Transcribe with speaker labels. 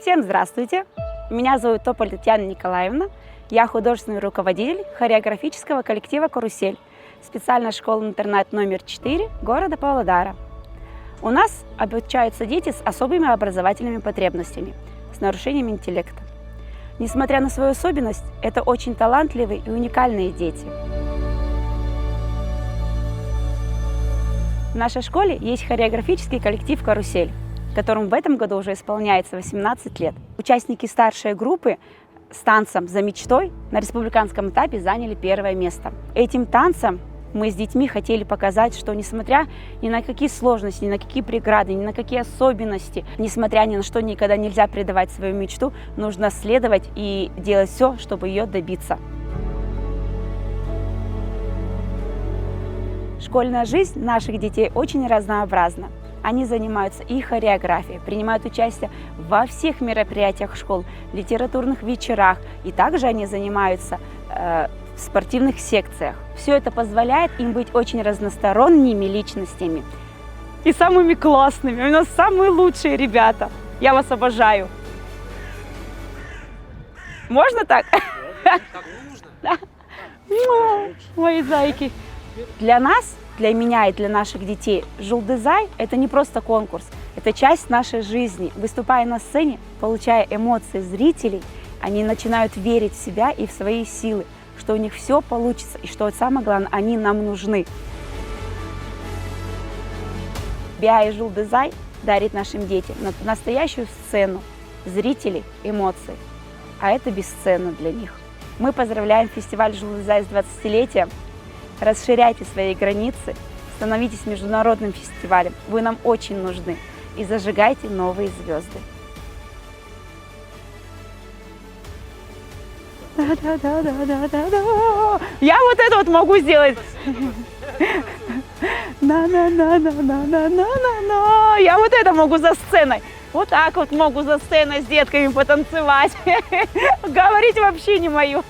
Speaker 1: Всем здравствуйте! Меня зовут Тополь Татьяна Николаевна. Я художественный руководитель хореографического коллектива «Карусель», специальная школа-интернат номер 4 города Павлодара. У нас обучаются дети с особыми образовательными потребностями, с нарушением интеллекта. Несмотря на свою особенность, это очень талантливые и уникальные дети. В нашей школе есть хореографический коллектив «Карусель», которому в этом году уже исполняется 18 лет. Участники старшей группы с танцем «За мечтой» на республиканском этапе заняли первое место. Этим танцем мы с детьми хотели показать, что несмотря ни на какие сложности, ни на какие преграды, ни на какие особенности, несмотря ни на что никогда нельзя предавать свою мечту, нужно следовать и делать все, чтобы ее добиться. Школьная жизнь наших детей очень разнообразна. Они занимаются и хореографией, принимают участие во всех мероприятиях школ, литературных вечерах, и также они занимаются в спортивных секциях. Все это позволяет им быть очень разносторонними личностями и самыми классными. У нас самые лучшие ребята. Я вас обожаю. Можно так? Да. Мои зайки. Для нас, для меня и для наших детей Жулдызай – это не просто конкурс, это часть нашей жизни. Выступая на сцене, получая эмоции зрителей, они начинают верить в себя и в свои силы, что у них все получится и что самое главное, они нам нужны. Биа и Жулдызай дарит нашим детям настоящую сцену зрителей, эмоций, а это бесценно для них. Мы поздравляем фестиваль Жулдызай с 20-летием. Расширяйте свои границы, становитесь международным фестивалем. Вы нам очень нужны. И зажигайте новые звезды. Я вот это вот могу сделать. Я вот это могу за сценой. Вот так вот могу за сценой с детками потанцевать. Говорить вообще не мое.